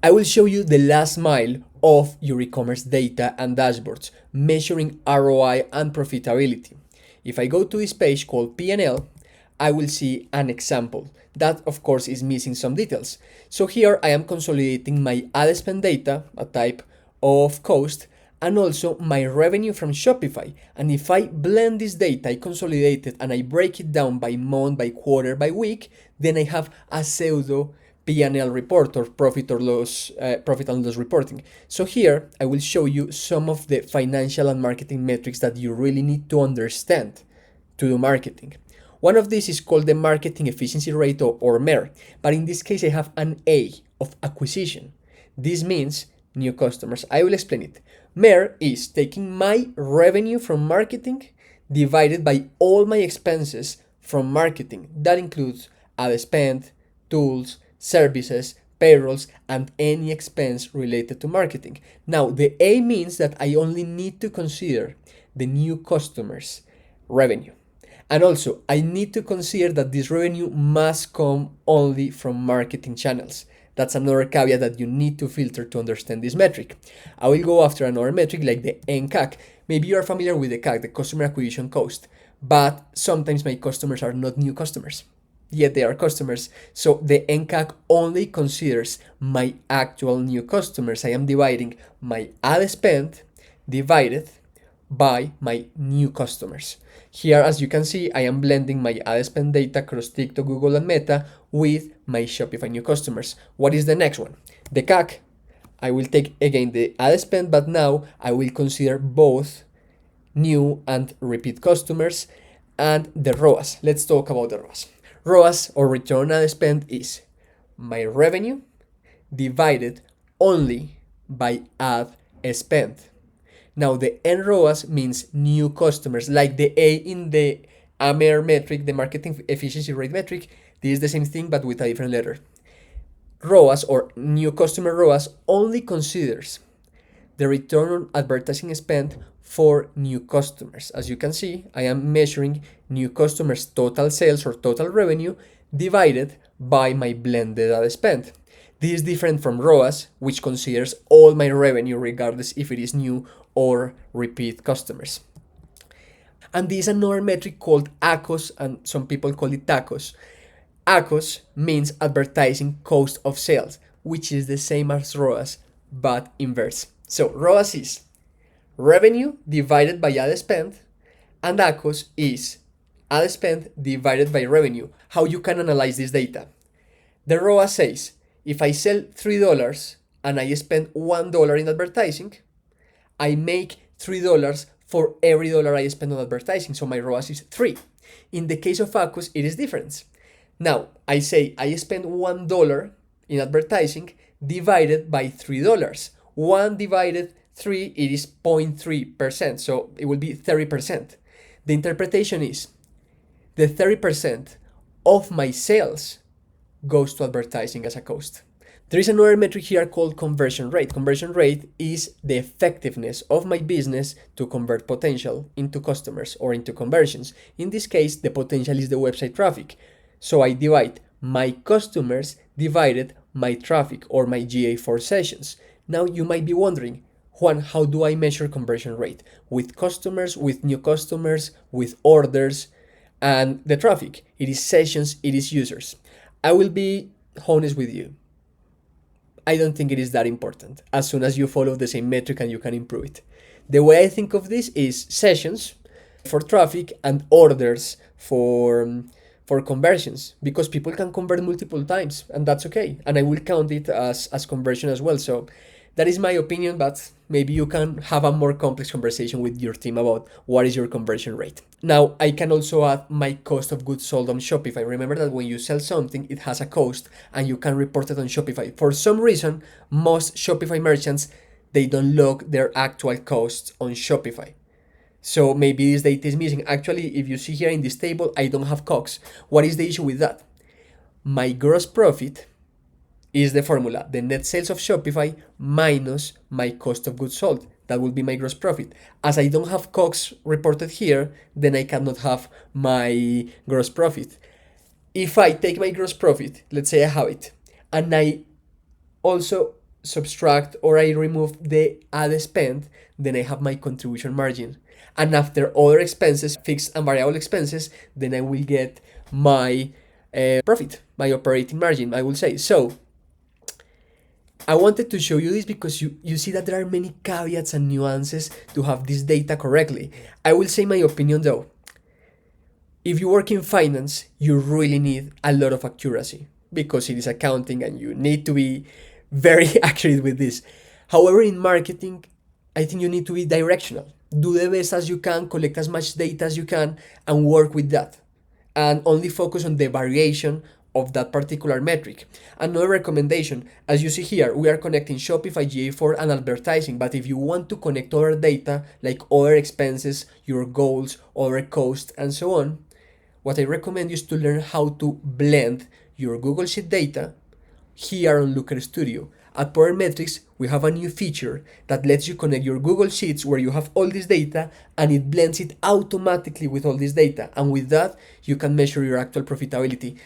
I will show you the last mile of your e-commerce data and dashboards, measuring ROI and profitability. If I go to this page called P&L, I will see an example that of course is missing some details. So here I am consolidating my ad spend data, a type of cost, and also my revenue from Shopify. And if I blend this data, I consolidate it and I break it down by month, by quarter, by week, then I have a pseudo P&L report or profit and loss reporting. So here I will show you some of the financial and marketing metrics that you really need to understand to do marketing. One of these is called the marketing efficiency rate or MER, but in this case I have an A of acquisition. This means new customers. I will explain it. MER is taking my revenue from marketing divided by all my expenses from marketing. That includes ad spend, tools, services, payrolls, and any expense related to marketing. Now, the A means that I only need to consider the new customers' revenue. And also, I need to consider that this revenue must come only from marketing channels. That's another caveat that you need to filter to understand this metric. I will go after another metric like the nCAC. Maybe you are familiar with the CAC, the customer acquisition cost, but sometimes my customers are not new customers, yet they are customers. So the nCAC only considers my actual new customers. I am dividing my ad spend divided by my new customers. Here, as you can see, I am blending my ad spend data across TikTok, Google, and Meta with my Shopify new customers. What is the next one? The CAC. I will take again the ad spend, but now I will consider both new and repeat customers. And the ROAS. Let's talk about the ROAS. ROAS, or return on ad spend, is my revenue divided only by ad spend. Now the nROAS means new customers, like the A in the AMER metric, the marketing efficiency rate metric. This is the same thing but with a different letter. ROAS, or new customer ROAS, only considers the return on advertising spend for new customers. As you can see, I am measuring new customers' total sales or total revenue divided by my blended ad spend. This is different from ROAS, which considers all my revenue regardless if it is new or repeat customers. And this is another metric called ACoS, and some people call it TACoS. ACoS means advertising cost of sales, which is the same as ROAS, but inverse. So ROAS is revenue divided by ad spend, and ACoS is ad spend divided by revenue. How you can analyze this data? The ROAS says, if I sell $3 and I spend $1 in advertising, I make $3 for every dollar I spend on advertising, so my ROAS is 3. In the case of ACoS, it is different. Now, I say I spend $1 in advertising divided by $3. 1 divided 3, it is 0.3%, so it will be 30%. The interpretation is the 30% of my sales goes to advertising as a cost. There is another metric here called conversion rate. Conversion rate is the effectiveness of my business to convert potential into customers or into conversions. In this case, the potential is the website traffic. So I divide my customers divided my traffic or my GA4 sessions. Now you might be wondering, Juan, how do I measure conversion rate? With customers, with new customers, with orders, and the traffic? It is sessions, it is users. I will be honest with you. I don't think it is that important as soon as you follow the same metric and you can improve it. The way I think of this is sessions for traffic and orders for conversions, because people can convert multiple times and that's okay. And I will count it as conversion as well. So that is my opinion, but maybe you can have a more complex conversation with your team about what is your conversion rate. Now, I can also add my cost of goods sold on Shopify. Remember that when you sell something, it has a cost and you can report it on Shopify. For some reason, most Shopify merchants, they don't log their actual costs on Shopify. So maybe this data is missing. Actually, if you see here in this table, I don't have COGS. What is the issue with that? My gross profit is the formula, the net sales of Shopify minus my cost of goods sold. That will be my gross profit. As I don't have COGS reported here, then I cannot have my gross profit. If I take my gross profit, let's say I have it, and I also subtract or I remove the ad spend, then I have my contribution margin. And after other expenses, fixed and variable expenses, then I will get my profit, my operating margin, I will say. So I wanted to show you this because you see that there are many caveats and nuances to have this data correctly. I will say my opinion though. If you work in finance, you really need a lot of accuracy because it is accounting and you need to be very accurate with this. However, in marketing, I think you need to be directional. Do the best as you can, collect as much data as you can, and work with that. And only focus on the variation of that particular metric. Another recommendation, as you see here, we are connecting Shopify, GA4, and advertising, but if you want to connect other data, like other expenses, your goals, other costs, and so on, what I recommend is to learn how to blend your Google Sheet data here on Looker Studio. At Power Metrics, we have a new feature that lets you connect your Google Sheets where you have all this data and it blends it automatically with all this data. And with that, you can measure your actual profitability.